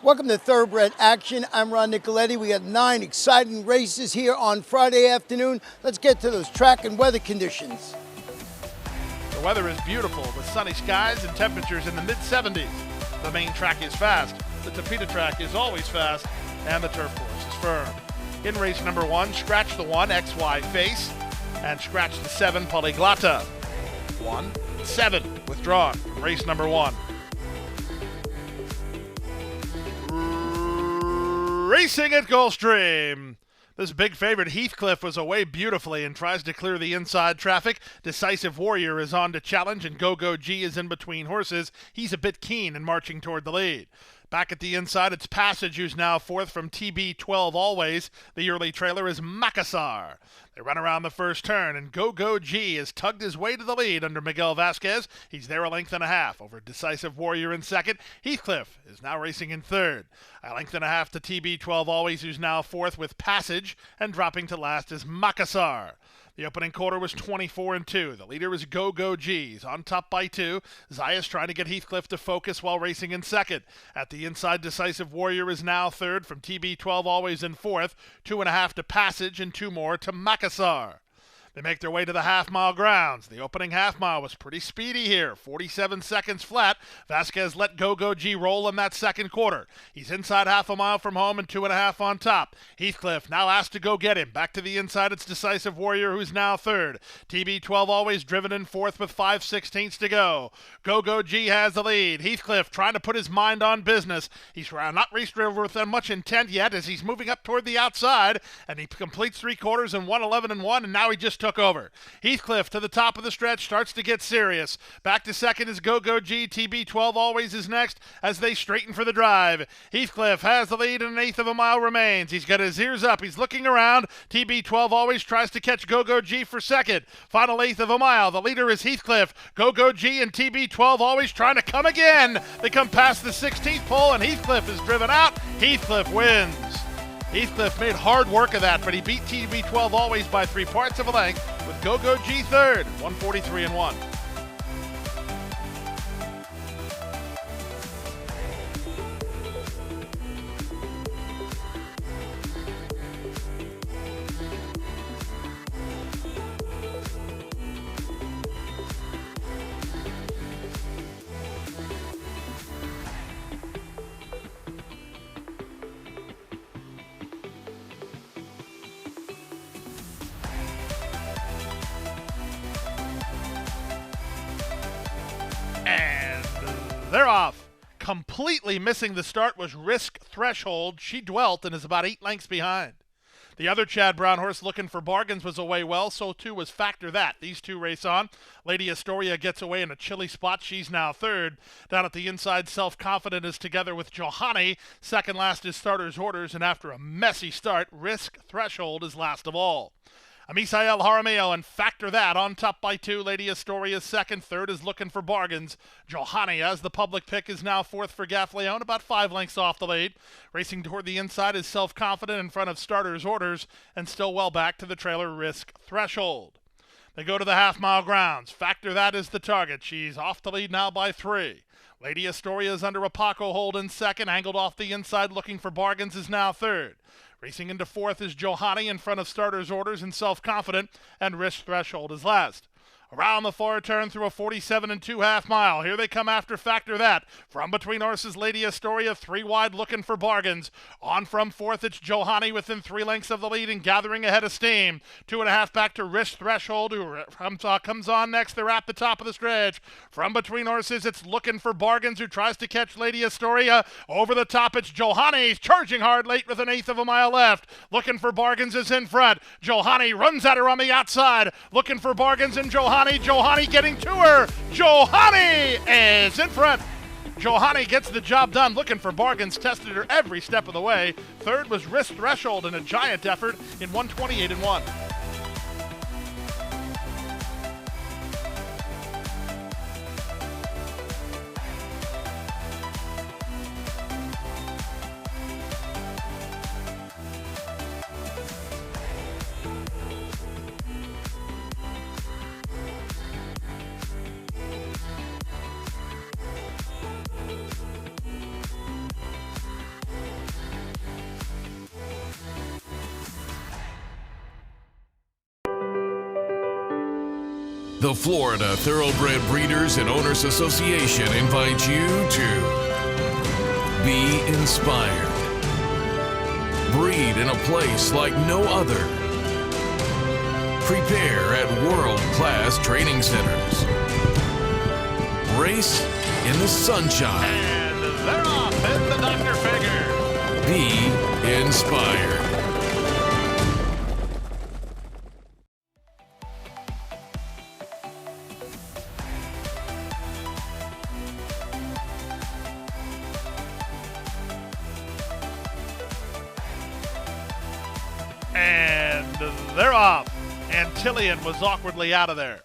Welcome to Thoroughbred Action. I'm Ron Nicoletti. We got 9 exciting races here on Friday afternoon. Let's get to those track and weather conditions. The weather is beautiful with sunny skies and temperatures in the mid-70s. The main track is fast, the Tapeta track is always fast, and the turf course is firm. In race number 1, scratch the 1, XY face, and scratch the 7, Polyglotta. 1, 7, withdrawn from race number 1. Racing at Gulfstream. This big favorite Heathcliff was away beautifully and tries to clear the inside traffic. Decisive Warrior is on to challenge, and Go-Go G is in between horses. He's a bit keen and marching toward the lead. Back at the inside, it's Passage, who's now fourth from TB12 Always. The early trailer is Macassar. They run around the first turn, and Go-Go G has tugged his way to the lead under Miguel Vasquez. He's there a length and a half over Decisive Warrior in second. Heathcliff is now racing in third. A length and a half to TB12 Always, who's now fourth with Passage, and dropping to last is Macassar. The opening quarter was 24-2. The leader is Go-Go G's on top by 2. Zayas trying to get Heathcliff to focus while racing in second. At the inside, Decisive Warrior is now third from TB12 Always in fourth. 2.5 to Passage and 2 more to Macassar. They make their way to the half-mile grounds. The opening half-mile was pretty speedy here, 47 seconds flat. Vasquez let Go-Go G roll in that second quarter. He's inside half a mile from home and 2.5 on top. Heathcliff now asked to go get him. Back to the inside, it's Decisive Warrior, who's now third. TB12 Always driven in fourth with 5/16 to go. Go-Go G has the lead. Heathcliff trying to put his mind on business. He's not raced with much intent yet as he's moving up toward the outside, and he completes 3 quarters in 1:11-1, and now he just took over. Heathcliff to the top of the stretch starts to get serious. Back to second is Go-Go G. TB12 Always is next as they straighten for the drive. Heathcliff has the lead and 1/8 of a mile remains. He's got his ears up. He's looking around. TB12 Always tries to catch Go-Go G for second. Final 1/8 of a mile. The leader is Heathcliff. Go-Go G and TB12 Always trying to come again. They come past the 16th pole and Heathcliff is driven out. Heathcliff wins. Heathcliff made hard work of that, but he beat TB12 Always by 3/4 of a length with Go-Go G third, 143-1. And they're off. Completely missing the start was Risk Threshold. She dwelt and is about 8 lengths behind. The other Chad Brown horse looking for bargains was away well, so too was Factor That. These two race on. Lady Astoria gets away in a chilly spot. She's now third. Down at the inside, Self-Confident is together with Johanny. Second last is Starter's Orders, and after a messy start, Risk Threshold is last of all. Amisael Jaramillo and Factor That on top by 2. Lady Astoria second. Third is Looking for Bargains. Johanny, as the public pick, is now fourth for Gaffleone, about 5 lengths off the lead. Racing toward the inside is Self-Confident in front of Starter's Orders, and still well back to the trailer Risk Threshold. They go to the half-mile grounds. Factor That is the target. She's off the lead now by 3. Lady Astoria is under a Paco hold in second. Angled off the inside, Looking for Bargains is now third. Racing into fourth is Johanny in front of Starter's Orders and Self-Confident, and Risk Threshold is last. Around the far turn through a 47 2/2 mile. Here they come after Factor That. From between horses, Lady Astoria, 3 wide, Looking for Bargains. On from fourth, it's Johanny within 3 lengths of the lead and gathering ahead of steam. 2.5 back to Risk Threshold, who comes on next. They're at the top of the stretch. From between horses, it's Looking for Bargains, who tries to catch Lady Astoria. Over the top, it's Johanny, charging hard late with 1/8 of a mile left. Looking for Bargains is in front. Johanny runs at her on the outside. Looking for Bargains and Johanny getting to her. Johanny is in front. Johanny gets the job done. Looking for Bargains tested her every step of the way. Third was Risk Threshold in a giant effort in 128-1. The Florida Thoroughbred Breeders and Owners Association invites you to be inspired. Breed in a place like no other. Prepare at world-class training centers. Race in the sunshine. And they're off in the Dr. Figure. Be inspired. And they're off. Antillian was awkwardly out of there.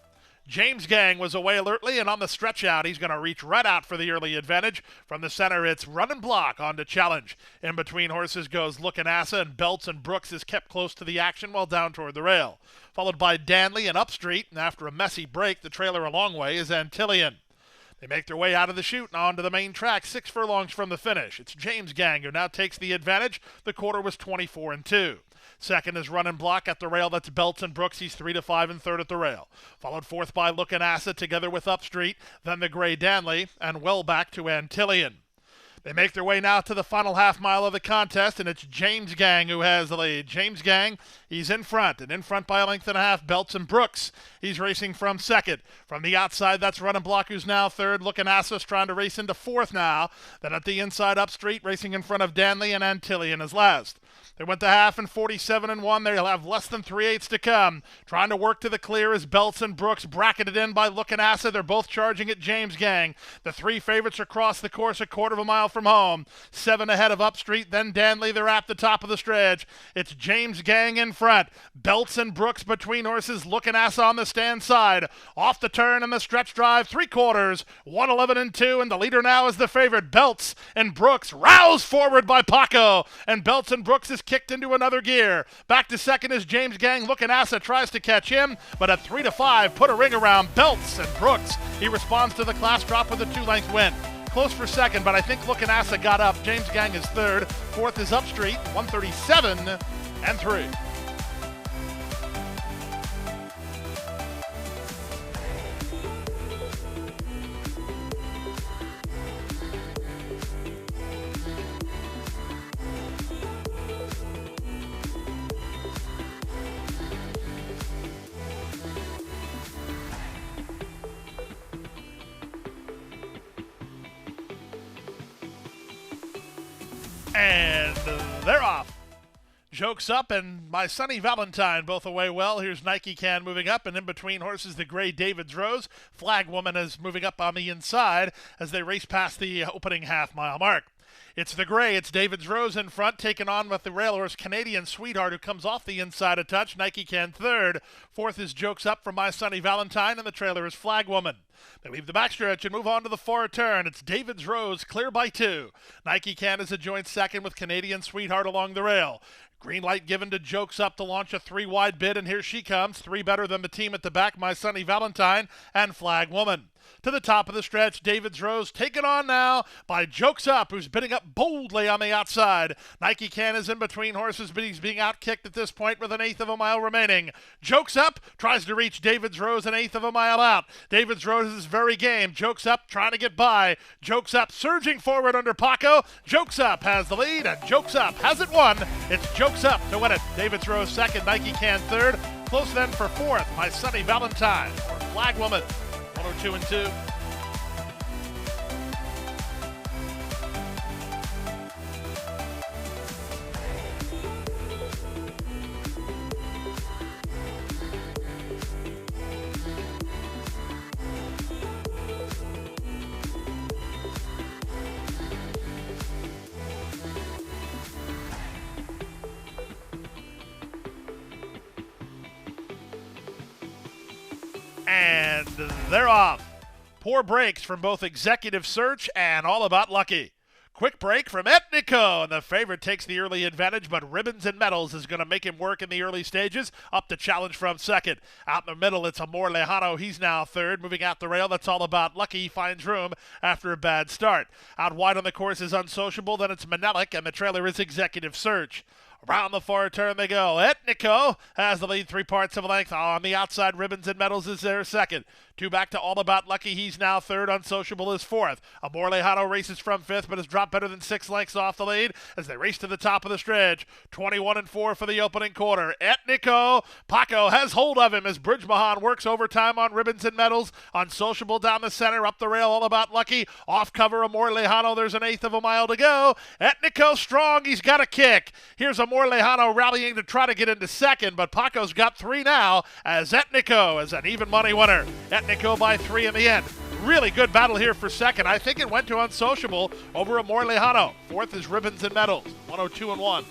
James Gang was away alertly, and on the stretch out, he's going to reach right out for the early advantage. From the center, it's Run and Block on to Challenge. In between horses goes Lookin' Assa, and Belts and Brooks is kept close to the action while down toward the rail. Followed by Danley and Upstreet, and after a messy break, the trailer a long way is Antillian. They make their way out of the chute and onto the main track 6 furlongs from the finish. It's James Gang who now takes the advantage. The quarter was 24-2. Second is Run and Block at the rail. That's Belts and Brooks. He's 3-5 and third at the rail. Followed fourth by Lookin' Assa together with Upstreet, then the gray Danley, and well back to Antillian. They make their way now to the final half mile of the contest, and it's James Gang who has the lead. James Gang, he's in front, and in front by a length and a half, Belts and Brooks. He's racing from second. From the outside, that's Run and Block, who's now third. Lookin' Assa's trying to race into fourth now. Then at the inside, Upstreet racing in front of Danley, and Antillian is last. They went to half in 47-1. They'll have less than 3/8 to come. Trying to work to the clear is Belts and Brooks, bracketed in by Lookin' Assa. They're both charging at James Gang. The three favorites are across the course a quarter of a mile from home. 7 ahead of Upstreet, then Danley. They're at the top of the stretch. It's James Gang in front. Belts and Brooks between horses. Lookin' Assa on the stand side. Off the turn in the stretch drive, 3/4, 111-2, and the leader now is the favorite. Belts and Brooks roused forward by Paco, and Belts and Brooks is kicked into another gear. Back to second is James Gang. Lookin' Assa tries to catch him, but at 3-5, put a ring around Belts and Brooks. He responds to the class drop with a 2-length win. Close for second, but I think Lookin' Assa got up. James Gang is third. Fourth is Upstreet, 137-3. And they're off. Jokes Up and My Sunny Valentine both away well. Here's Nike Can moving up, and in between horses, the gray David's Rose. Flag Woman is moving up on the inside as they race past the opening half-mile mark. It's the gray, it's David's Rose in front, taken on with the rail horse Canadian Sweetheart, who comes off the inside a touch. Nike Can third. Fourth is Jokes Up from My Sunny Valentine, and the trailer is Flag Woman. They leave the backstretch and move on to the far turn. It's David's Rose, clear by 2. Nike Can is a joint second with Canadian Sweetheart along the rail. Green light given to Jokes Up to launch a 3-wide bid, and here she comes. 3 better than the team at the back, My Sunny Valentine and Flag Woman. To the top of the stretch, David's Rose taken on now by Jokes Up, who's bidding up boldly on the outside. Nike Can is in between horses, but he's being outkicked at this point with 1/8 of a mile remaining. Jokes Up tries to reach David's Rose 1/8 of a mile out. David's Rose is very game. Jokes Up trying to get by. Jokes Up surging forward under Paco. Jokes Up has the lead, and Jokes Up has it won. It's Jokes Up to win it. David's Rose second, Nike Can third. Close then for fourth, My Sunny Valentine or Flag Woman. 102-2. And they're off. Poor breaks from both Executive Search and All About Lucky. Quick break from Etnico, and the favorite takes the early advantage, but Ribbons and Medals is going to make him work in the early stages. Up to challenge from second. Out in the middle, it's Amor Lejano. He's now third. Moving out the rail, that's All About Lucky. He finds room after a bad start. Out wide on the course is Unsociable, then it's Manelik, and the trailer is Executive Search. Around the far turn they go. Etnico has the lead 3 parts of a length. On the outside, Ribbons and Medals is there second. 2 back to All About Lucky. He's now third. Unsociable is fourth. Amor Lejano races from fifth, but has dropped better than 6 lengths off the lead as they race to the top of the stretch. 21-4 for the opening quarter. Etnico, Paco has hold of him as Bridgemahan works overtime on Ribbons and Medals. Unsociable down the center, up the rail, All About Lucky. Off cover, Amor Lejano. There's an 1/8 of a mile to go. Etnico strong. He's got a kick. Here's Amor Lejano rallying to try to get into second, but Paco's got 3 now as Etnico is an even money winner. Etnico by 3 in the end. Really good battle here for second. I think it went to Unsociable over Amor Lejano. Fourth is Ribbons and Medals, 102-1.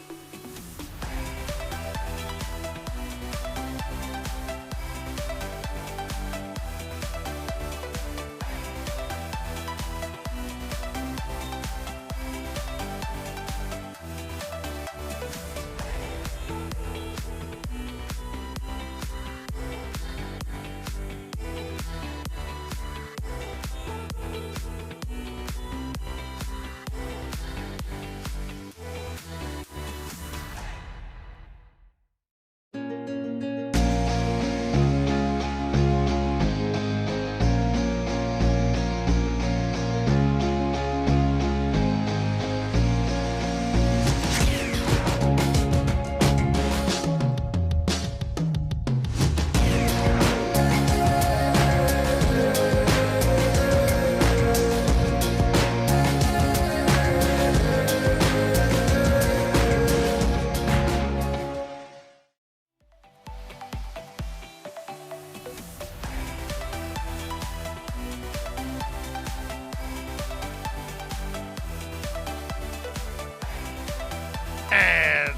And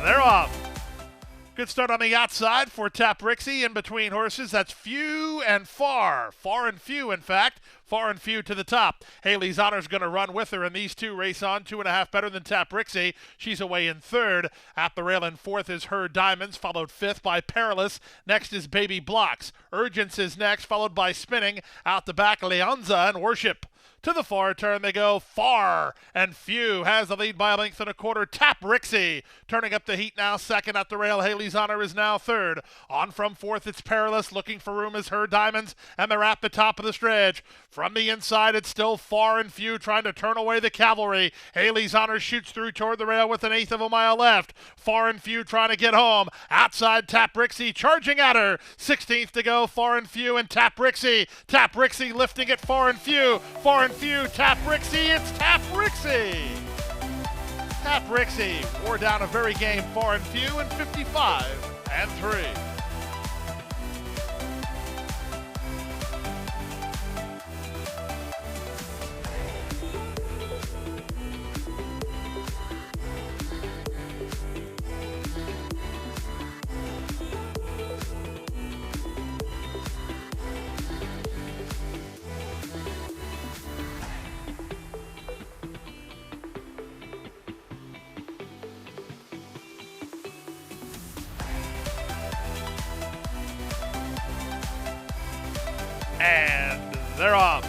they're off. Good start on the outside for Tap Rixie in between horses. That's few and far. Far and few, in fact. Far and few to the top. Haley's Honor's going to run with her, and these two race on 2.5 better than Tap Rixie. She's away in third. At the rail in fourth is Her Diamonds, followed fifth by Perilous. Next is Baby Blocks. Urgence is next, followed by Spinning. Out the back, Leonza and Worship. To the far turn they go. Far and few has the lead by a length and a quarter. Tap Rixie turning up the heat now. Second at the rail. Haley's Honor is now third. On from fourth, it's Perilous. Looking for room is Her Diamonds, and they're at the top of the stretch. From the inside, it's still Far and Few trying to turn away the cavalry. Haley's Honor shoots through toward the rail with an 1/8 of a mile left. Far and Few trying to get home. Outside, Tap Rixie charging at her. 16th to go. Far and Few and Tap Rixie. Tap Rixie lifting it. Far and Few. Far and Few. Tap Rixie. It's Tap Rixie. Tap Rixie wore down a very game Far and Few in 55-3. And they're off.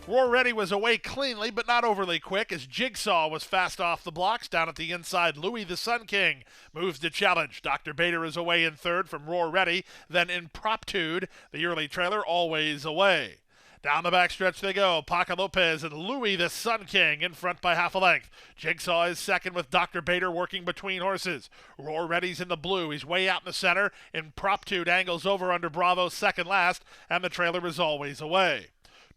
Roar Ready was away cleanly, but not overly quick, as Jigsaw was fast off the blocks. Down at the inside, Louis the Sun King moves to challenge. Dr. Bader is away in third from Roar Ready. Then Impromptude, the early trailer, always away. Down the backstretch they go. Paca Lopez and Louis the Sun King in front by half a length. Jigsaw is second with Dr. Bader working between horses. Roar Ready's in the blue. He's way out in the center. Impromptude angles over under Bravo second last, and the trailer is always away.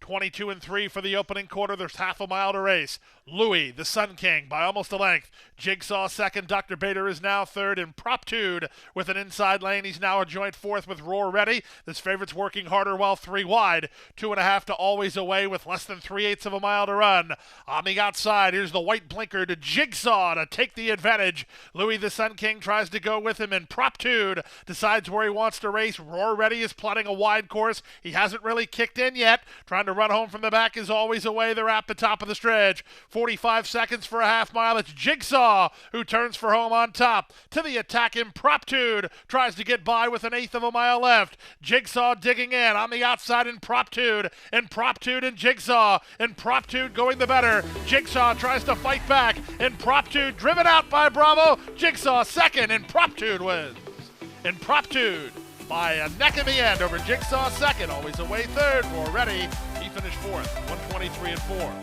22-3 for the opening quarter. There's half a mile to race. Louis, the Sun King, by almost a length. Jigsaw second. Dr. Bader is now third. Impromptude with an inside lane. He's now a joint fourth with Roar Ready. This favorite's working harder while 3 wide. 2.5 to Always Away with less than 3/8 of a mile to run. On the outside, here's the white blinker to Jigsaw to take the advantage. Louis, the Sun King, tries to go with him. Impromptude decides where he wants to race. Roar Ready is plotting a wide course. He hasn't really kicked in yet. Trying to to run home from the back is always away. They're at the top of the stretch. 45 seconds for a half mile. It's Jigsaw who turns for home on top. To the attack, Impromptude tries to get by with an eighth of a mile left. Jigsaw digging in on the outside. Impromptude and Jigsaw. Impromptude going the better. Jigsaw tries to fight back. Impromptude driven out by Bravo. Jigsaw second. Impromptude wins. Impromptude by a neck in the end over Jigsaw second. Always away third for Ready. He finished fourth. 123 and 4.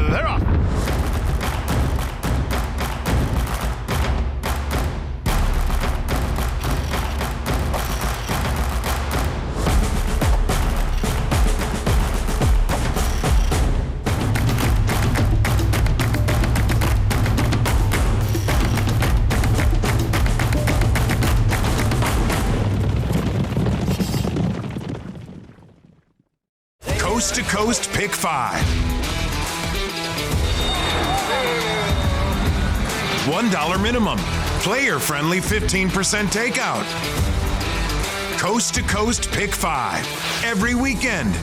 They're off. Coast to Coast Pick 5. $1 minimum. Player-friendly 15% takeout. Coast to Coast Pick 5. Every weekend.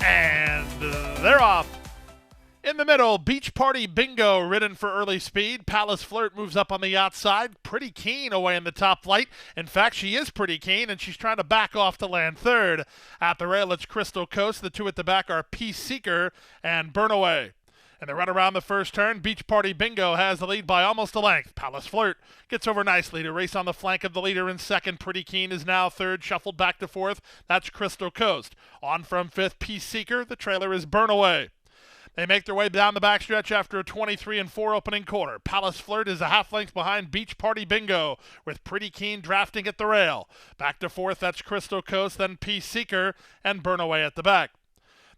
And they're off. In the middle, Beach Party Bingo ridden for early speed. Palace Flirt moves up on the outside. Pretty Keen away in the top flight. In fact, she is Pretty Keen, and she's trying to back off to land third. At the rail, it's Crystal Coast. The two at the back are Peace Seeker and Burnaway. And they run around the first turn. Beach Party Bingo has the lead by almost a length. Palace Flirt gets over nicely to race on the flank of the leader in second. Pretty Keen is now third, shuffled back to fourth. That's Crystal Coast. On from fifth, Peace Seeker. The trailer is Burnaway. They make their way down the backstretch after a 23 and 4 opening quarter. Palace Flirt is a half length behind Beach Party Bingo, with Pretty Keen drafting at the rail. Back to fourth, that's Crystal Coast, then Peace Seeker, and Burnaway at the back.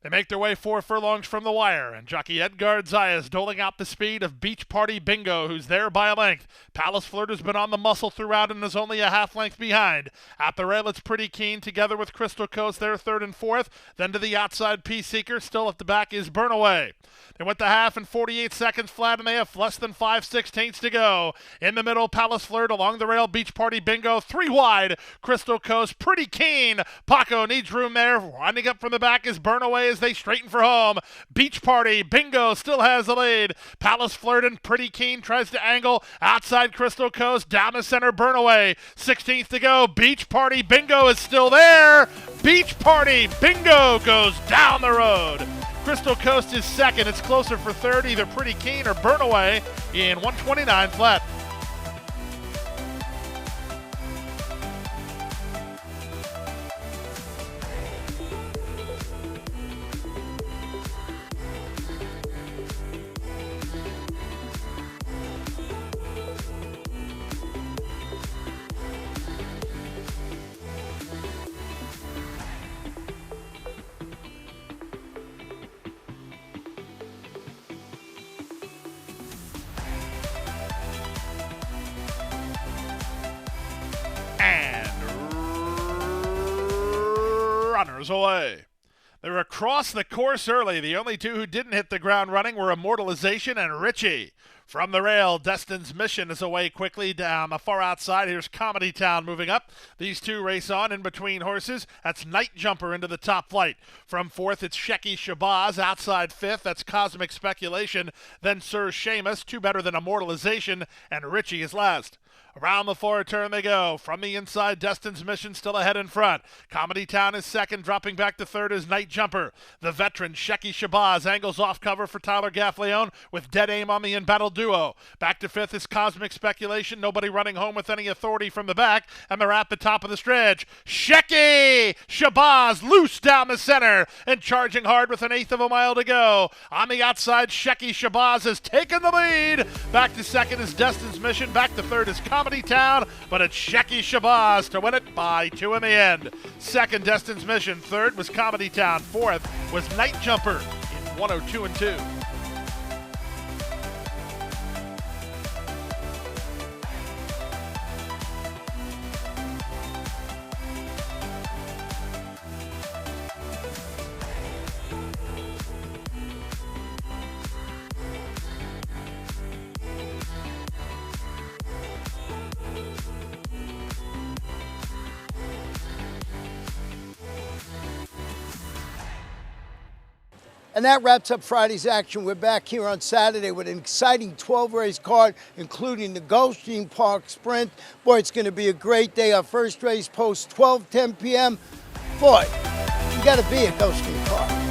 They make their way 4 furlongs from the wire, and jockey Edgar Zayas doling out the speed of Beach Party Bingo, who's there by a length. Palace Flirt has been on the muscle throughout and is only a half length behind. At the rail, it's Pretty Keen together with Crystal Coast, there third and fourth. Then to the outside, Peace Seeker. Still at the back is Burnaway. They went the half in 48 seconds flat, and they have less than 5/16 to go. In the middle, Palace Flirt. Along the rail, Beach Party Bingo. 3 wide, Crystal Coast. Pretty Keen. Paco needs room there. Winding up from the back is Burnaway as they straighten for home. Beach Party Bingo still has the lead. Palace Flirt and Pretty Keen tries to angle. Outside Crystal Coast. Down the center, Burnaway. 16th to go. Beach Party Bingo is still there. Beach Party Bingo goes down the road. Crystal Coast is second. It's closer for third, either Pretty Keen or Burnaway in 129 flat. And runners away. They were across the course early. The only two who didn't hit the ground running were Immortalization and Richie. From the rail, Destin's Mission is away quickly down the far outside. Here's Comedy Town moving up. These two race on in between horses. That's Night Jumper into the top flight. From fourth, it's Shecky Shabazz. Outside fifth, that's Cosmic Speculation. Then Sir Seamus, two better than Immortalization, and Richie is last. Around the forward turn they go. From the inside, Destin's Mission still ahead in front. Comedy Town is second. Dropping back to third is Night Jumper. The veteran, Shecky Shabazz, angles off cover for Tyler Gaffleone with dead aim on the embattled duo. Back to fifth is Cosmic Speculation. Nobody running home with any authority from the back, and they're at the top of the stretch. Shecky Shabazz loose down the center and charging hard with an eighth of a mile to go. On the outside, Shecky Shabazz has taken the lead. Back to second is Destin's Mission. Back to third is Comedy Town, but it's Shecky Shabazz to win it by 2 in the end. Second, Destin's Mission. Third was Comedy Town. Fourth was Night Jumper in 102 and 2. And that wraps up Friday's action. We're back here on Saturday with an exciting 12-race card, including the Gulfstream Park Sprint. Boy, it's going to be a great day. Our first race post 12:10 p.m. Boy, you got to be at Gulfstream Park.